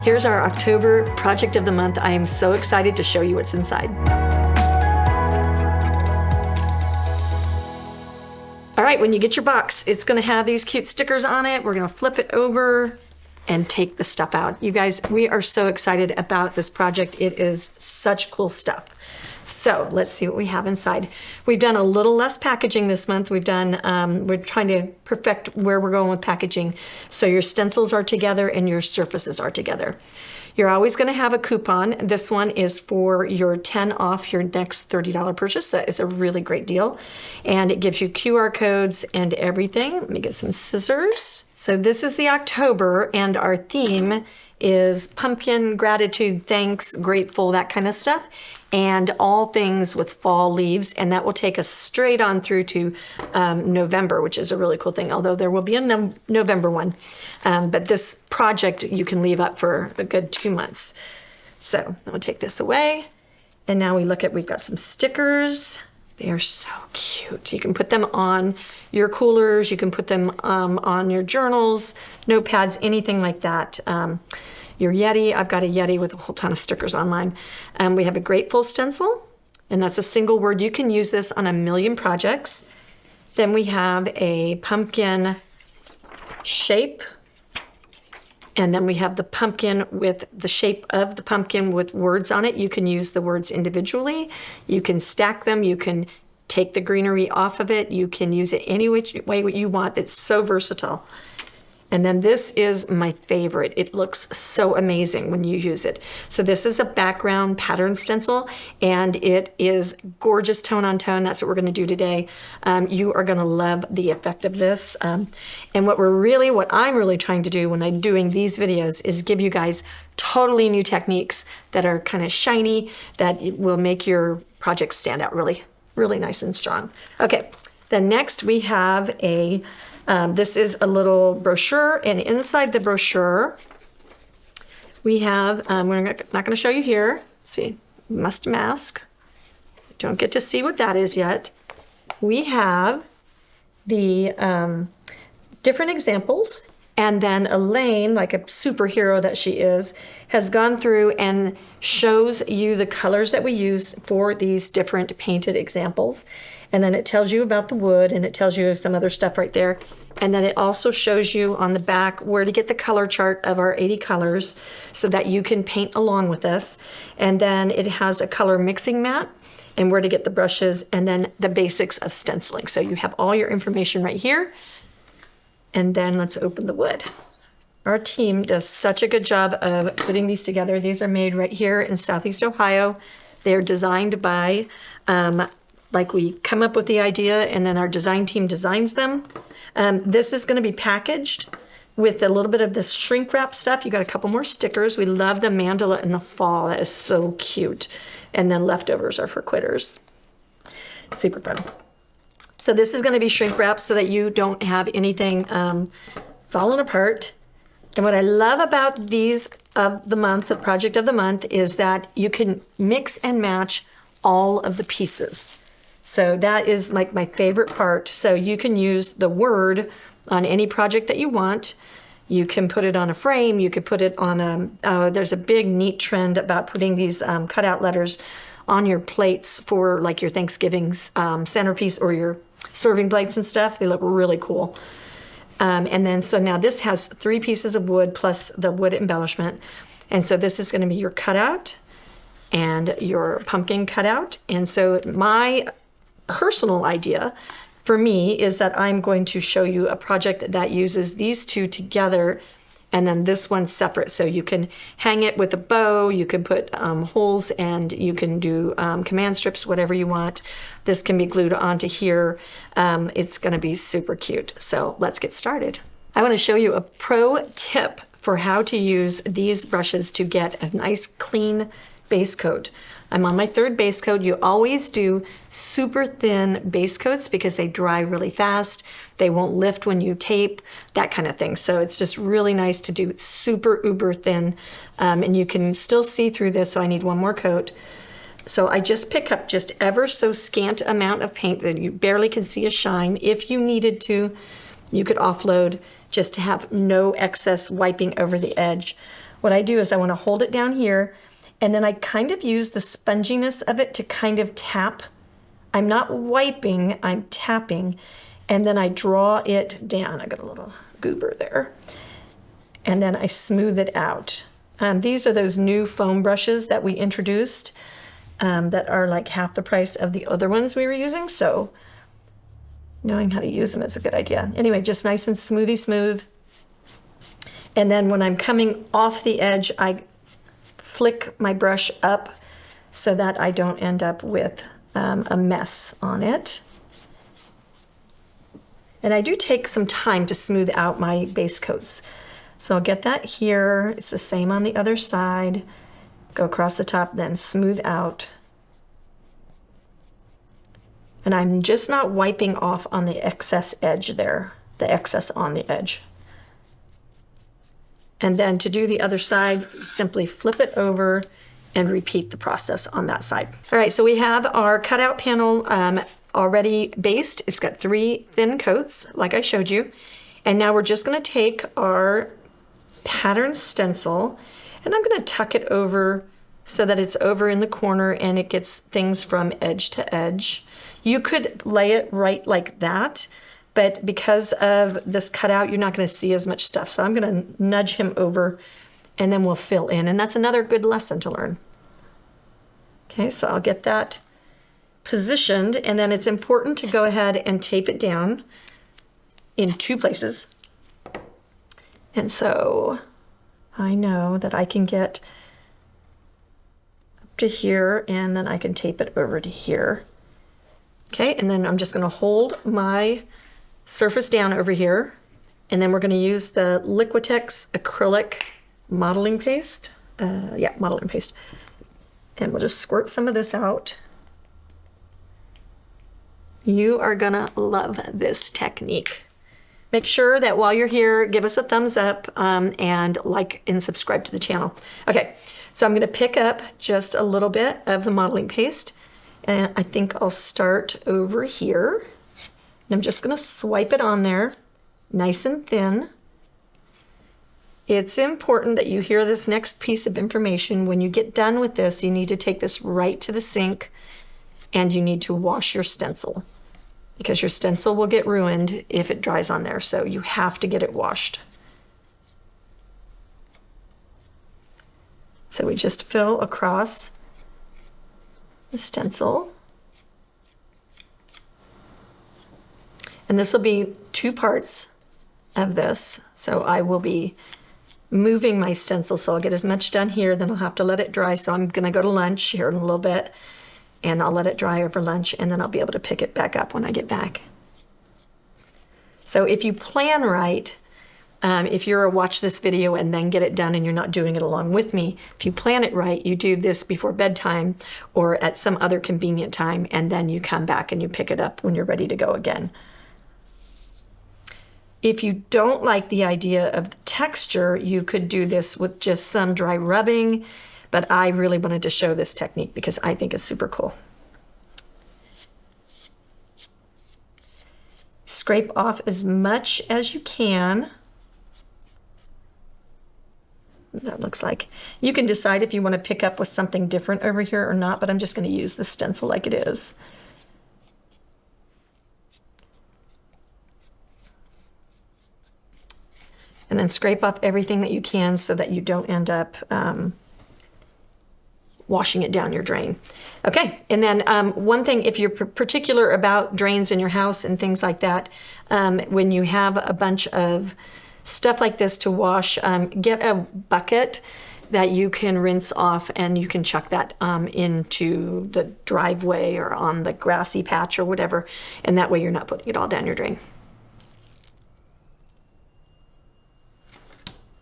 Here's our October project of the month. I am so excited to show you what's inside. All right, when you get your box, it's gonna have these cute stickers on it. We're gonna flip it over and take the stuff out. You guys, we are so excited about this project. It is such cool stuff. So let's see what we have inside. We've done a little less packaging this month. We're trying to perfect where we're going with packaging. So your stencils are together and your surfaces are together. You're always gonna have a coupon. This one is for your 10 off your next $30 purchase. That is a really great deal. And it gives you QR codes and everything. Let me get some scissors. So this is the October, and our theme is pumpkin, gratitude, thanks, grateful, that kind of stuff. And all things with fall leaves, and that will take us straight on through to November, which is a really cool thing, although there will be a November one. But this project you can leave up for a good 2 months. So I'm gonna take this away, and now we've got some stickers. They are so cute. You can put them on your coolers, you can put them on your journals, notepads, anything like that. Your Yeti, I've got a Yeti with a whole ton of stickers on mine. We have a grateful stencil, and that's a single word. You can use this on a million projects. Then we have a pumpkin shape, and then we have the pumpkin with the shape of the pumpkin with words on it. You can use the words individually. You can stack them. You can take the greenery off of it. You can use it any which way you want. It's so versatile. And then this is my favorite. It looks so amazing when you use it. So this is a background pattern stencil, and it is gorgeous tone on tone. That's what we're gonna do today. You are gonna love the effect of this. And what I'm really trying to do when I'm doing these videos is give you guys totally new techniques that are kind of shiny, that will make your project stand out really, really nice and strong. Okay, then next we have this is a little brochure, and inside the brochure, we have, we're not going to show you here. Let's see, must mask. Don't get to see what that is yet. We have the different examples, and then Elaine, like a superhero that she is, has gone through and shows you the colors that we use for these different painted examples. And then it tells you about the wood, and it tells you some other stuff right there. And then it also shows you on the back where to get the color chart of our 80 colors so that you can paint along with us. And then it has a color mixing mat and where to get the brushes, and then the basics of stenciling. So you have all your information right here. And then let's open the wood. Our team does such a good job of putting these together. These are made right here in Southeast Ohio. They are designed by, like we come up with the idea and then our design team designs them. This is gonna be packaged with a little bit of this shrink wrap stuff. You got a couple more stickers. We love the mandala in the fall. That is so cute. And then leftovers are for quitters. Super fun. So this is gonna be shrink wrap so that you don't have anything falling apart. And what I love about these of the month, the project of the month, is that you can mix and match all of the pieces. So that is like my favorite part. So you can use the word on any project that you want. You can put it on a frame. You could put it on there's a big neat trend about putting these cutout letters on your plates for like your Thanksgiving's centerpiece or your serving plates and stuff. They look really cool. And then, so now this has 3 pieces of wood plus the wood embellishment. And so this is gonna be your cutout and your pumpkin cutout. And so my personal idea for me is that I'm going to show you a project that uses these two together and then this one separate. So you can hang it with a bow, you can put holes, and you can do command strips, whatever you want. This can be glued onto here. It's gonna be super cute. So let's get started. I wanna show you a pro tip for how to use these brushes to get a nice clean base coat. I'm on my 3rd base coat. You always do super thin base coats because they dry really fast. They won't lift when you tape, that kind of thing. So it's just really nice to do super uber thin. And you can still see through this, so I need one more coat. So I just pick up just ever so scant amount of paint that you barely can see a shine. If you needed to, you could offload just to have no excess wiping over the edge. what I do is I want to hold it down here, and then I kind of use the sponginess of it to kind of tap. I'm not wiping, I'm tapping, and then I draw it down. I got a little goober there. And then I smooth it out. These are those new foam brushes that we introduced that are like half the price of the other ones we were using, so knowing how to use them is a good idea. Anyway, just nice and smoothy smooth. And then when I'm coming off the edge, I flick my brush up so that I don't end up with a mess on it. And I do take some time to smooth out my base coats. So I'll get that here. It's the same on the other side. Go across the top, then smooth out. And I'm just not wiping off on the excess edge there, the excess on the edge. And then to do the other side, simply flip it over and repeat the process on that side. All right, so we have our cutout panel already based. It's got 3 thin coats, like I showed you. And now we're just gonna take our pattern stencil, and I'm gonna tuck it over so that it's over in the corner and it gets things from edge to edge. You could lay it right like that, but because of this cutout, you're not gonna see as much stuff. So I'm gonna nudge him over and then we'll fill in. And that's another good lesson to learn. Okay, so I'll get that positioned, and then it's important to go ahead and tape it down in 2 places. And so I know that I can get up to here, and then I can tape it over to here. Okay, and then I'm just gonna hold my surface down over here, and then we're gonna use the Liquitex acrylic modeling paste. Modeling paste. And we'll just squirt some of this out. You are gonna love this technique. Make sure that while you're here, give us a thumbs up and like and subscribe to the channel. Okay, so I'm gonna pick up just a little bit of the modeling paste, and I think I'll start over here. And I'm just gonna swipe it on there, nice and thin. It's important that you hear this next piece of information. When you get done with this, you need to take this right to the sink and you need to wash your stencil, because your stencil will get ruined if it dries on there. So you have to get it washed. So we just fill across the stencil. And this will be 2 parts of this. So I will be moving my stencil, so I'll get as much done here, then I'll have to let it dry. So I'm gonna go to lunch here in a little bit, and I'll let it dry over lunch, and then I'll be able to pick it back up when I get back. So if you plan right, if you're watch this video and then get it done and you're not doing it along with me, if you plan it right, you do this before bedtime or at some other convenient time, and then you come back and you pick it up when you're ready to go again. If you don't like the idea of the texture, you could do this with just some dry rubbing, but I really wanted to show this technique because I think it's super cool. Scrape off as much as you can. That looks like. You can decide if you want to pick up with something different over here or not, but I'm just going to use the stencil like it is. And then scrape off everything that you can so that you don't end up washing it down your drain. Okay, and then one thing, if you're particular about drains in your house and things like that, when you have a bunch of stuff like this to wash, get a bucket that you can rinse off, and you can chuck that into the driveway or on the grassy patch or whatever, and that way you're not putting it all down your drain.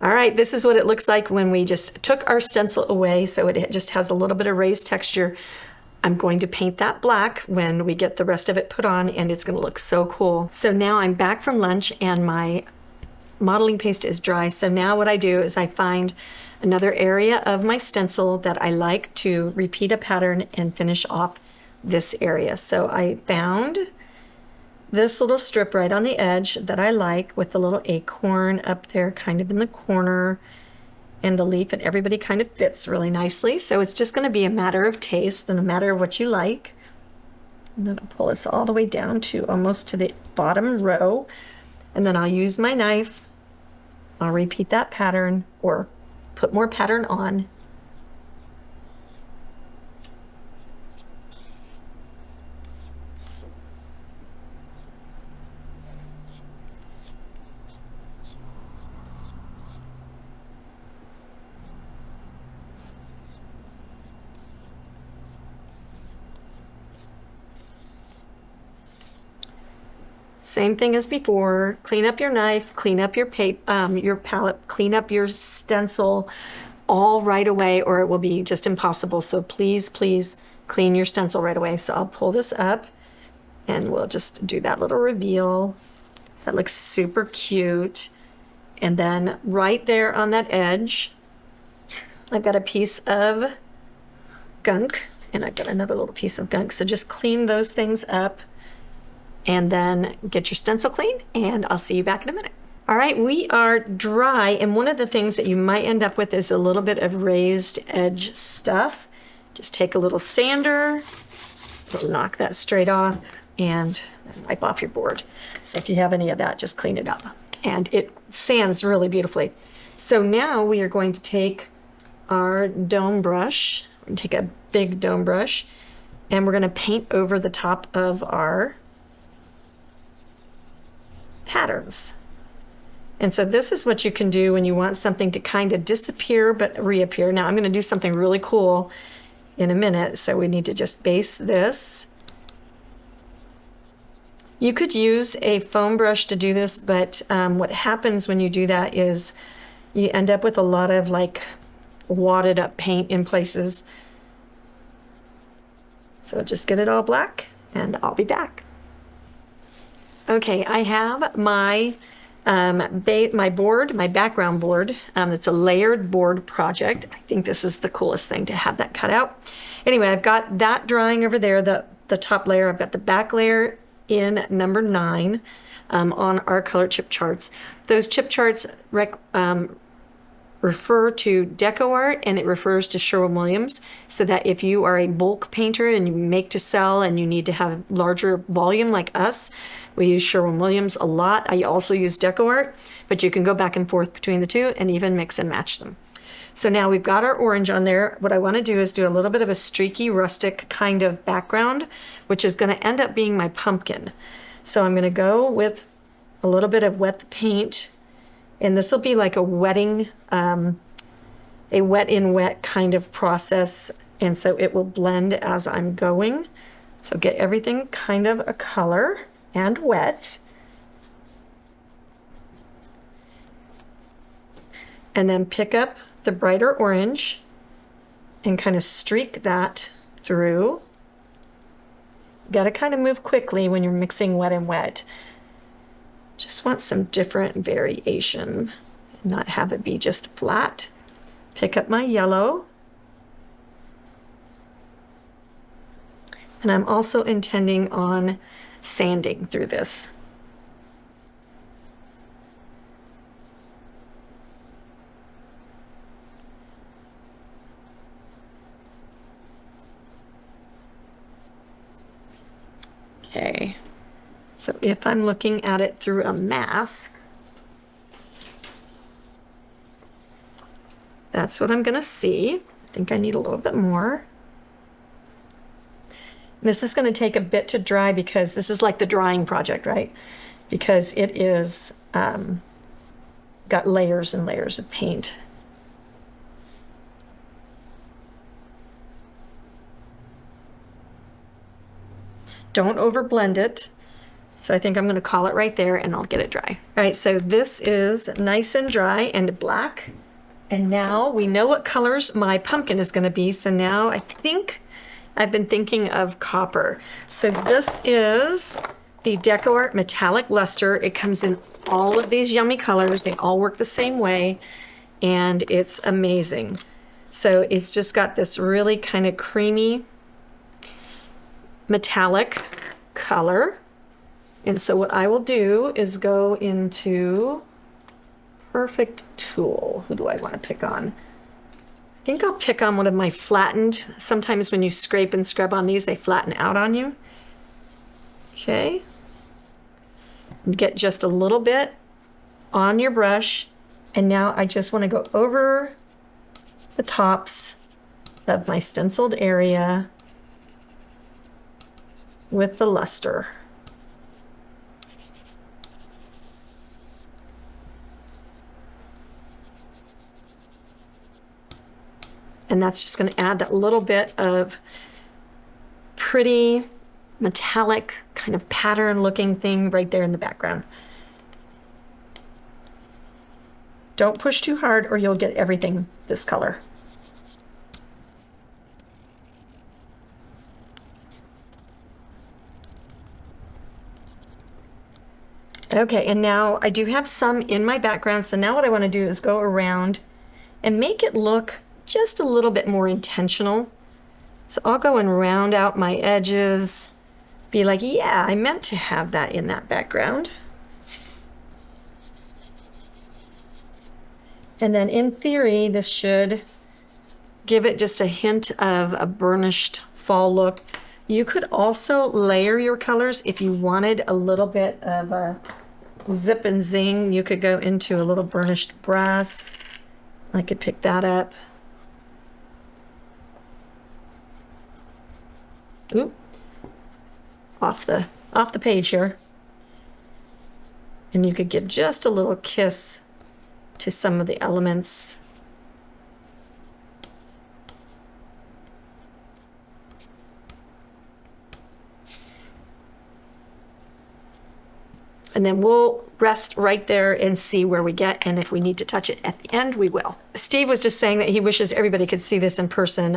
All right, this is what it looks like when we just took our stencil away, so it just has a little bit of raised texture. I'm going to paint that black when we get the rest of it put on, and it's gonna look so cool. So now I'm back from lunch and my modeling paste is dry. So now what I do is I find another area of my stencil that I like to repeat a pattern and finish off this area. So I found this little strip right on the edge that I like with the little acorn up there kind of in the corner. and the leaf, and everybody kind of fits really nicely. So it's just going to be a matter of taste and a matter of what you like. And then I'll pull this all the way down to almost to the bottom row. And then I'll use my knife. I'll repeat that pattern or put more pattern on. Same thing as before. Clean up your knife, clean up your palette, clean up your stencil all right away, or it will be just impossible. So please, please clean your stencil right away. So I'll pull this up and we'll just do that little reveal. That looks super cute. And then right there on that edge, I've got a piece of gunk and I've got another little piece of gunk. So just clean those things up. And then get your stencil clean, and I'll see you back in a minute. All right, we are dry, and one of the things that you might end up with is a little bit of raised edge stuff. Just take a little sander, knock that straight off, and wipe off your board. So if you have any of that, just clean it up. And it sands really beautifully. So now we are going to take our dome brush. We're going to take a big dome brush, and we're going to paint over the top of our patterns. And so this is what you can do when you want something to kind of disappear but reappear. Now I'm going to do something really cool in a minute, so we need to just base this. You could use a foam brush to do this, but what happens when you do that is you end up with a lot of like wadded up paint in places. So just get it all black and I'll be back. Okay, I have my my board, my background board. It's a layered board project. I think this is the coolest thing to have that cut out. Anyway, I've got that drying over there, the top layer. I've got the back layer in number 9 on our color chip charts. Those chip charts refer to deco art, and it refers to Sherwin-Williams, so that if you are a bulk painter and you make to sell and you need to have larger volume like us, we use Sherwin-Williams a lot. I also use deco art, but you can go back and forth between the two and even mix and match them. So now we've got our orange on there. What I want to do is do a little bit of a streaky, rustic kind of background, which is going to end up being my pumpkin. So I'm going to go with a little bit of wet paint, and this will be like a wetting, a wet in wet kind of process. And so it will blend as I'm going. So get everything kind of a color and wet. And then pick up the brighter orange and kind of streak that through. You got to kind of move quickly when you're mixing wet and wet. Just want some different variation and not have it be just flat. Pick up my yellow. And I'm also intending on sanding through this. Okay. So if I'm looking at it through a mask, that's what I'm going to see. I think I need a little bit more. This is going to take a bit to dry because this is like the drying project, right? Because it is got layers and layers of paint. Don't overblend it. So I think I'm going to call it right there and I'll get it dry. All right, so this is nice and dry and black. And now we know what colors my pumpkin is going to be. So now I think I've been thinking of copper. So this is the Deco Art Metallic Lustre. It comes in all of these yummy colors. They all work the same way and it's amazing. So it's just got this really kind of creamy metallic color. And so what I will do is go into perfect tool. Who do I want to pick on? I think I'll pick on one of my flattened. Sometimes when you scrape and scrub on these, they flatten out on you. Okay. Get just a little bit on your brush. And now I just want to go over the tops of my stenciled area with the Lustre. And that's just going to add that little bit of pretty metallic kind of pattern looking thing right there in the background. Don't push too hard or you'll get everything this color. Okay, and now I do have some in my background, so now what I want to do is go around and make it look just a little bit more intentional. So I'll go and round out my edges, be like, yeah, I meant to have that in that background. And then in theory, this should give it just a hint of a burnished fall look. You could also layer your colors if you wanted a little bit of a zip and zing. You could go into a little burnished brass. I could pick that up. Oop. Off the page here. And you could give just a little kiss to some of the elements. And then we'll rest right there and see where we get, and if we need to touch it at the end, we will. Steve was just saying that he wishes everybody could see this in person.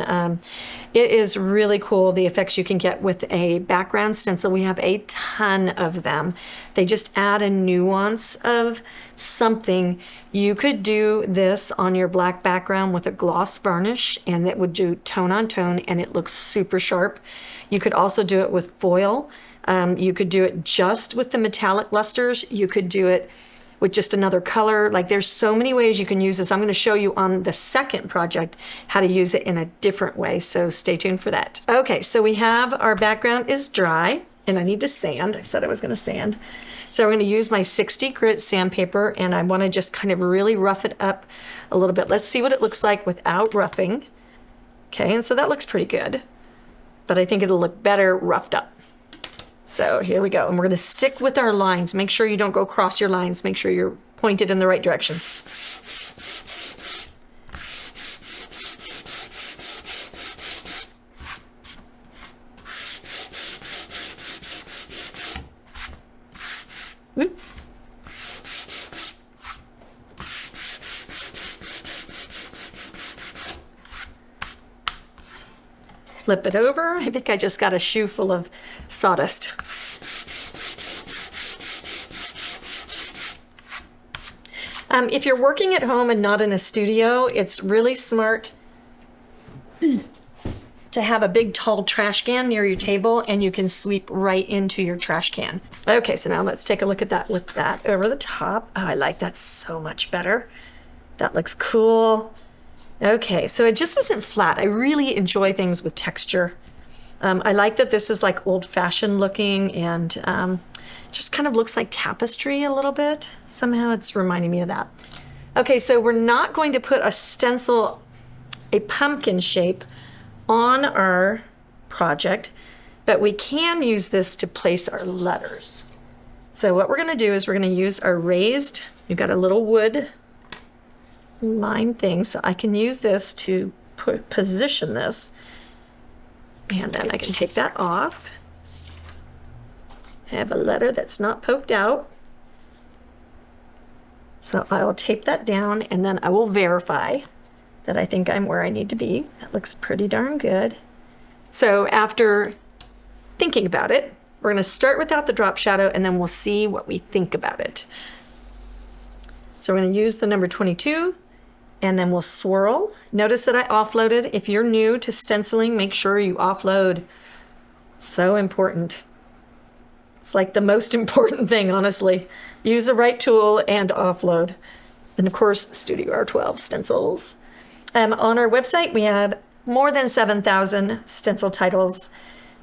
It is really cool, the effects you can get with a background stencil. We have a ton of them. They just add a nuance of something. You could do this on your black background with a gloss varnish, and it would do tone on tone, and it looks super sharp. You could also do it with foil. You could do it just with the metallic lustres. You could do it with just another color. Like, there's so many ways you can use this. I'm going to show you on the second project how to use it in a different way. So stay tuned for that. Okay, so we have our background is dry and I need to sand. I said I was going to sand. So I'm going to use my 60 grit sandpaper and I want to just kind of really rough it up a little bit. Let's see what it looks like without roughing. Okay, and so that looks pretty good, but I think it'll look better roughed up. So here we go. And we're going to stick with our lines. Make sure you don't go across your lines. Make sure you're pointed in the right direction. Whoop. Flip it over. I think I just got a shoe full of sawdust. If you're working at home and not in a studio, it's really smart to have a big tall trash can near your table and you can sweep right into your trash can. Okay, so now let's take a look at that with that over the top. Oh, I like that so much better. That looks cool. Okay, so it just isn't flat. I really enjoy things with texture. I like that this is like old-fashioned looking and just kind of looks like tapestry a little bit. Somehow it's reminding me of that. Okay, so we're not going to put a stencil, a pumpkin shape on our project, but we can use this to place our letters. So what we're gonna do is we're gonna use our raised, we've got a little wood line thing, so I can use this to position this, and then I can take that off. I have a letter that's not poked out, so I will tape that down and then I will verify that I think I'm where I need to be. That looks pretty darn good. So after thinking about it, we're going to start without the drop shadow and then we'll see what we think about it. So we're going to use the number 22 and then we'll swirl. Notice that I offloaded. If you're new to stenciling, make sure you offload. So important. It's like the most important thing, honestly. Use the right tool and offload. And of course, StudioR12 Stencils. On our website, we have more than 7,000 stencil titles,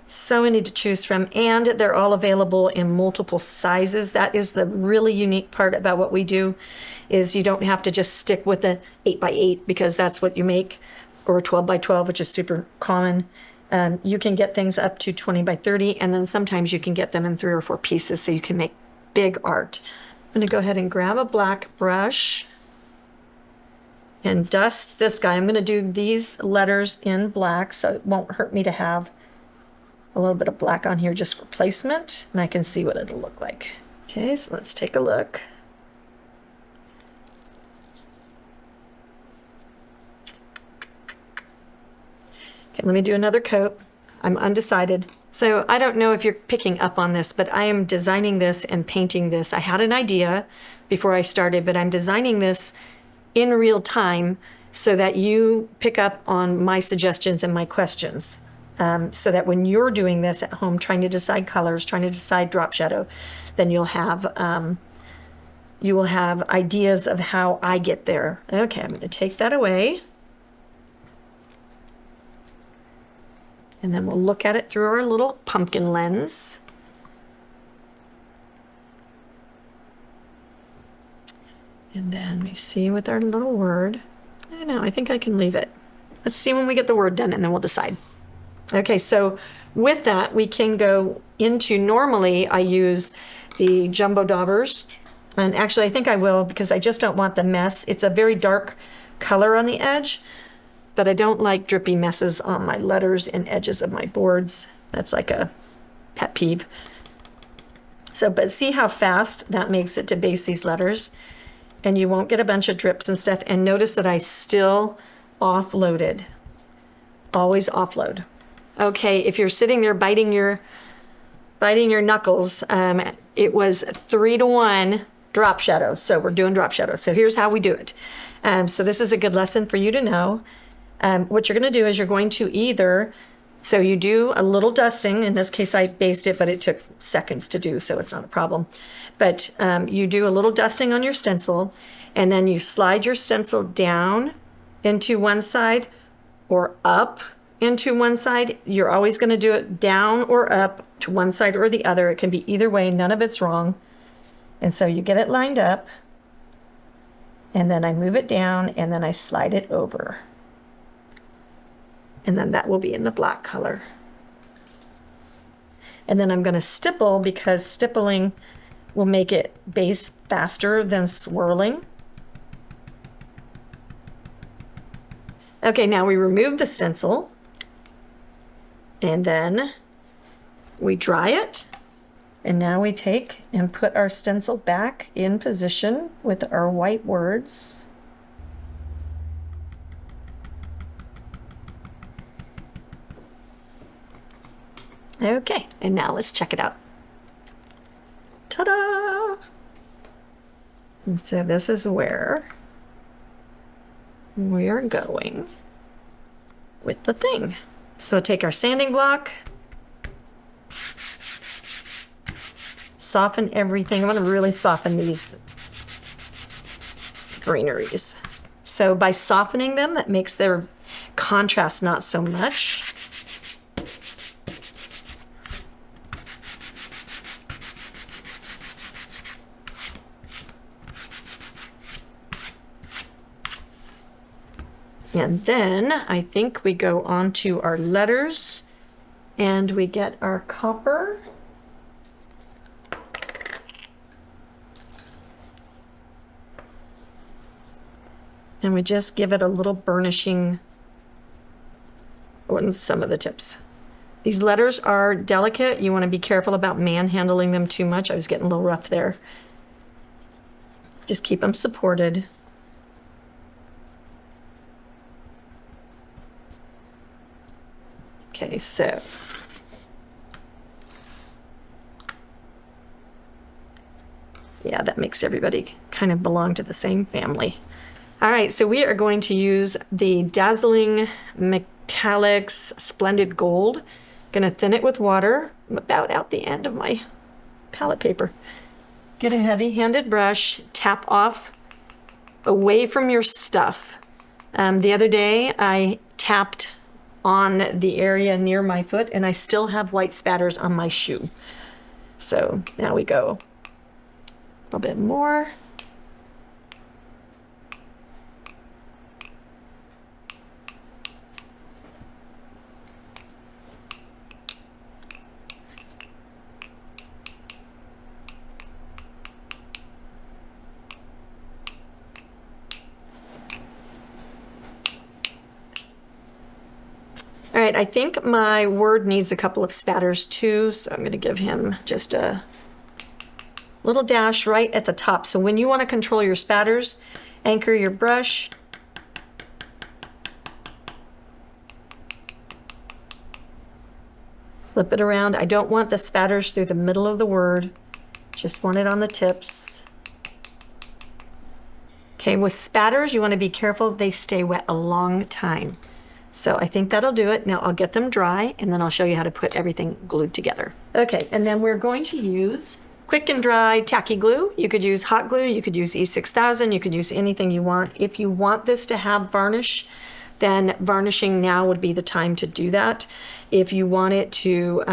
so many to choose from, and they're all available in multiple sizes. That is the really unique part about what we do, is you don't have to just stick with the 8x8 because that's what you make, or 12x12, which is super common. You can get things up to 20x30, and then sometimes you can get them in 3 or 4 pieces, so you can make big art. I'm gonna go ahead and grab a black brush and dust this guy. I'm gonna do these letters in black, so it won't hurt me to have a little bit of black on here just for placement, and I can see what it'll look like. Okay, so let's take a look. Okay, let me do another coat. I'm undecided. So I don't know if you're picking up on this, but I am designing this and painting this. I had an idea before I started, but I'm designing this in real time so that you pick up on my suggestions and my questions. So that when you're doing this at home, trying to decide colors, trying to decide drop shadow, then you will have ideas of how I get there. Okay, I'm going to take that away. And then we'll look at it through our little pumpkin lens. And then we see with our little word. I don't know, I think I can leave it. Let's see when we get the word done, and then we'll decide. Okay, so with that, we can go into, normally I use the Jumbo Daubers. And actually, I think I will because I just don't want the mess. It's a very dark color on the edge, but I don't like drippy messes on my letters and edges of my boards. That's like a pet peeve. So, but see how fast that makes it to base these letters? And you won't get a bunch of drips and stuff. And notice that I still offloaded. Always offload. Okay, if you're sitting there biting your knuckles, it was 3-to-1 drop shadow. So we're doing drop shadow. So here's how we do it. So this is a good lesson for you to know. What you're going to do is you're going to either, so you do a little dusting. In this case, I based it, but it took seconds to do, so it's not a problem. But you do a little dusting on your stencil, and then you slide your stencil down into one side or up into one side. You're always going to do it down or up to one side or the other. It can be either way. None of it's wrong. And so you get it lined up, and then I move it down, and then I slide it over. And then that will be in the black color. And then I'm going to stipple because stippling will make it base faster than swirling. Okay, now we remove the stencil. And then we dry it. And now we take and put our stencil back in position with our white words. Okay, and now let's check it out. Ta-da! And so this is where we are going with the thing. So we'll take our sanding block, soften everything. I want to really soften these greeneries. So by softening them, that makes their contrast not so much. And then I think we go on to our letters and we get our copper. And we just give it a little burnishing on some of the tips. These letters are delicate. You want to be careful about manhandling them too much. I was getting a little rough there. Just keep them supported. Okay, so yeah, that makes everybody kind of belong to the same family. All right, so we are going to use the Dazzling Metallics Splendid Gold. Gonna thin it with water. I'm about out the end of my palette paper. Get a heavy-handed brush, tap off away from your stuff. The other day I tapped on the area near my foot and I still have white spatters on my shoe. So now we go a little bit more. All right, I think my word needs a couple of spatters too, so I'm going to give him just a little dash right at the top. So when you want to control your spatters, anchor your brush. Flip it around. I don't want the spatters through the middle of the word, just want it on the tips. Okay, with spatters, you want to be careful they stay wet a long time. So I think that'll do it. Now I'll get them dry and then I'll show you how to put everything glued together. Okay, and then we're going to use quick and dry tacky glue. You could use hot glue, you could use E6000, you could use anything you want. If you want this to have varnish, then varnishing now would be the time to do that. If you want it to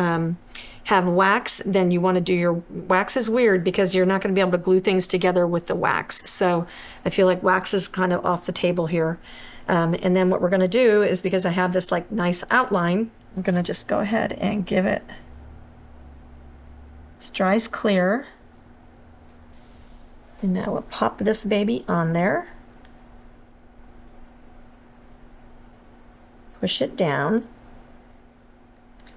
have wax, then you want to do your wax is weird because you're not going to be able to glue things together with the wax. So I feel like wax is kind of off the table here. And then what we're going to do is, because I have this like nice outline, I'm going to just go ahead and give it this dries clear. And now we'll pop this baby on there. Push it down.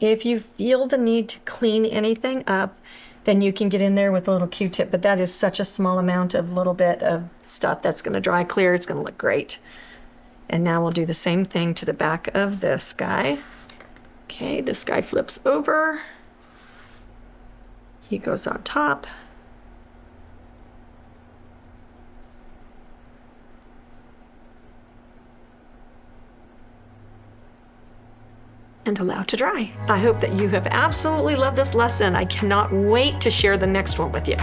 If you feel the need to clean anything up, then you can get in there with a little Q-tip, but that is such a small amount of little bit of stuff that's going to dry clear. It's going to look great. And now we'll do the same thing to the back of this guy. Okay, this guy flips over. He goes on top. And allow to dry. I hope that you have absolutely loved this lesson. I cannot wait to share the next one with you.